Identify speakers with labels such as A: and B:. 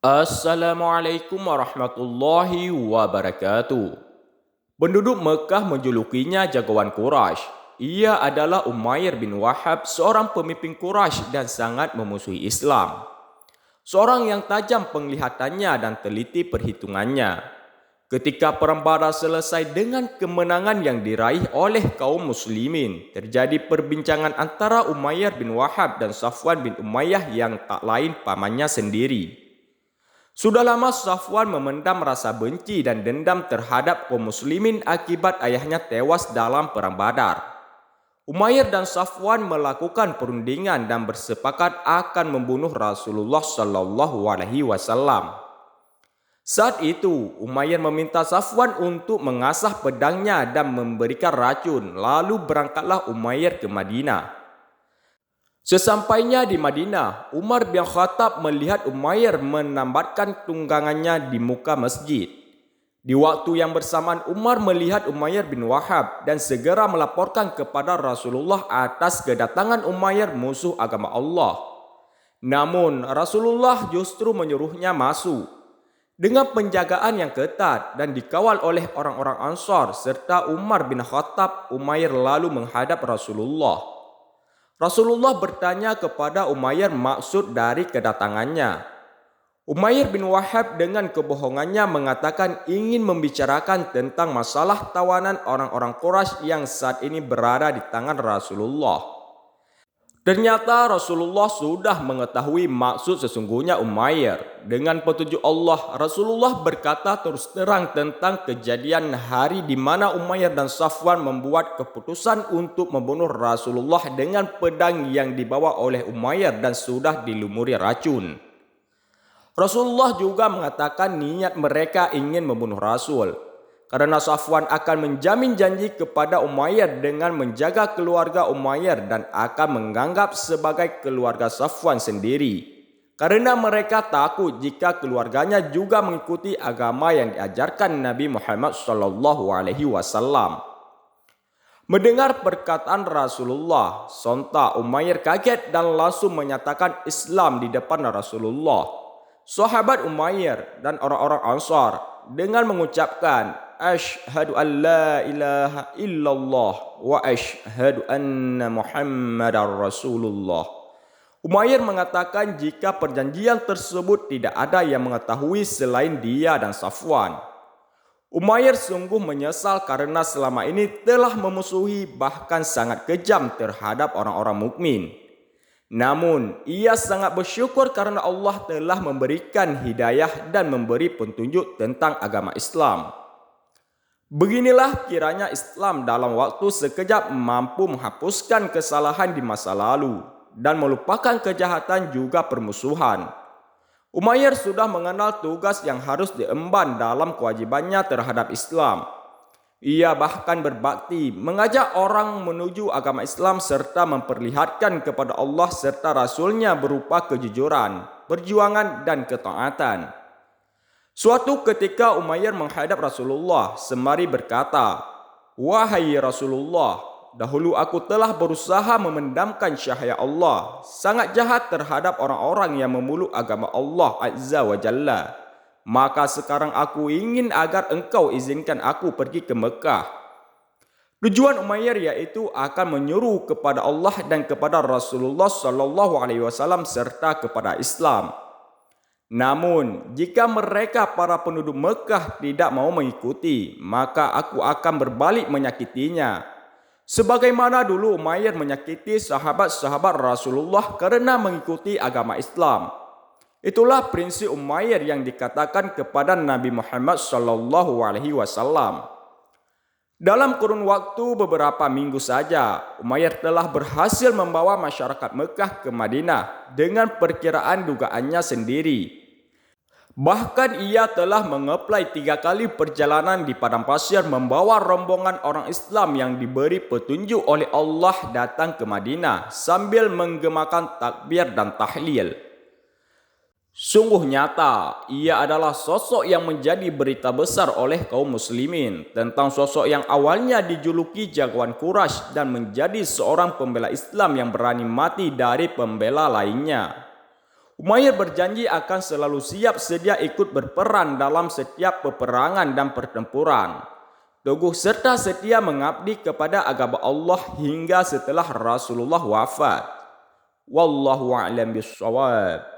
A: Assalamualaikum warahmatullahi wabarakatuh. Penduduk Mekah menjulukinya jagoan Quraisy. Ia adalah Umair bin Wahab, seorang pemimpin Quraisy dan sangat memusuhi Islam. Seorang yang tajam penglihatannya dan teliti perhitungannya. Ketika perang Badar selesai dengan kemenangan yang diraih oleh kaum muslimin, terjadi perbincangan antara Umair bin Wahab dan Safwan bin Umayyah yang tak lain pamannya sendiri. Sudah lama Safwan memendam rasa benci dan dendam terhadap kaum muslimin akibat ayahnya tewas dalam perang Badar. Umair dan Safwan melakukan perundingan dan bersepakat akan membunuh Rasulullah Shallallahu Alaihi Wasallam. Saat itu, Umair meminta Safwan untuk mengasah pedangnya dan memberikan racun, lalu berangkatlah Umair ke Madinah. Sesampainya di Madinah, Umar bin Khattab melihat Umair menambatkan tunggangannya di muka masjid. Di waktu yang bersamaan Umar melihat Umair bin Wahab dan segera melaporkan kepada Rasulullah atas kedatangan Umair musuh agama Allah. Namun Rasulullah justru menyuruhnya masuk. Dengan penjagaan yang ketat dan dikawal oleh orang-orang Ansar serta Umar bin Khattab, Umair lalu menghadap Rasulullah. Rasulullah bertanya kepada Umair maksud dari kedatangannya. Umair bin Wahab dengan kebohongannya mengatakan ingin membicarakan tentang masalah tawanan orang-orang Quraisy yang saat ini berada di tangan Rasulullah. Ternyata Rasulullah sudah mengetahui maksud sesungguhnya Umair. Dengan petunjuk Allah, Rasulullah berkata terus terang tentang kejadian hari di mana Umair dan Safwan membuat keputusan untuk membunuh Rasulullah dengan pedang yang dibawa oleh Umair dan sudah dilumuri racun. Rasulullah juga mengatakan niat mereka ingin membunuh Rasul, karena Safwan akan menjamin janji kepada Umayyah dengan menjaga keluarga Umayyah dan akan menganggap sebagai keluarga Safwan sendiri. Karena mereka takut jika keluarganya juga mengikuti agama yang diajarkan Nabi Muhammad SAW. Mendengar perkataan Rasulullah, sontak Umayyah kaget dan langsung menyatakan Islam di depan Rasulullah. Sahabat Umayyah dan orang-orang Ansar dengan mengucapkan Asyhadu an la ilaha illallah wa asyhadu anna Muhammadar Rasulullah. Umayyah mengatakan jika perjanjian tersebut tidak ada yang mengetahui selain dia dan Safwan. Umayyah sungguh menyesal karena selama ini telah memusuhi bahkan sangat kejam terhadap orang-orang mukmin. Namun, ia sangat bersyukur karena Allah telah memberikan hidayah dan memberi petunjuk tentang agama Islam. Beginilah kiranya Islam dalam waktu sekejap mampu menghapuskan kesalahan di masa lalu dan melupakan kejahatan juga permusuhan. Umayyah sudah mengenal tugas yang harus diemban dalam kewajibannya terhadap Islam. Ia bahkan berbakti mengajak orang menuju agama Islam serta memperlihatkan kepada Allah serta Rasulnya berupa kejujuran, perjuangan dan ketaatan. Suatu ketika Umayyah menghadap Rasulullah sembari berkata, "Wahai Rasulullah, dahulu aku telah berusaha memendamkan cahaya Allah, sangat jahat terhadap orang-orang yang memeluk agama Allah Azza wa Jalla. Maka sekarang aku ingin agar engkau izinkan aku pergi ke Mekah." Tujuan Umayyah yaitu akan menyuruh kepada Allah dan kepada Rasulullah SAW serta kepada Islam. Namun, jika mereka para penduduk Mekah tidak mau mengikuti, maka aku akan berbalik menyakitinya. Sebagaimana dulu Umayyah menyakiti sahabat-sahabat Rasulullah karena mengikuti agama Islam. Itulah prinsip Umayyah yang dikatakan kepada Nabi Muhammad SAW. Dalam kurun waktu beberapa minggu saja, Umayyah telah berhasil membawa masyarakat Mekah ke Madinah dengan perkiraan dugaannya sendiri. Bahkan ia telah mengeplai 3 kali perjalanan di padang pasir membawa rombongan orang Islam yang diberi petunjuk oleh Allah datang ke Madinah sambil menggemakan takbir dan tahlil. Sungguh nyata, ia adalah sosok yang menjadi berita besar oleh kaum muslimin tentang sosok yang awalnya dijuluki jagoan Quraisy dan menjadi seorang pembela Islam yang berani mati dari pembela lainnya. Umayyah berjanji akan selalu siap sedia ikut berperan dalam setiap peperangan dan pertempuran. Teguh serta setia mengabdi kepada agama Allah hingga setelah Rasulullah wafat. Wallahu a'lam bishawab.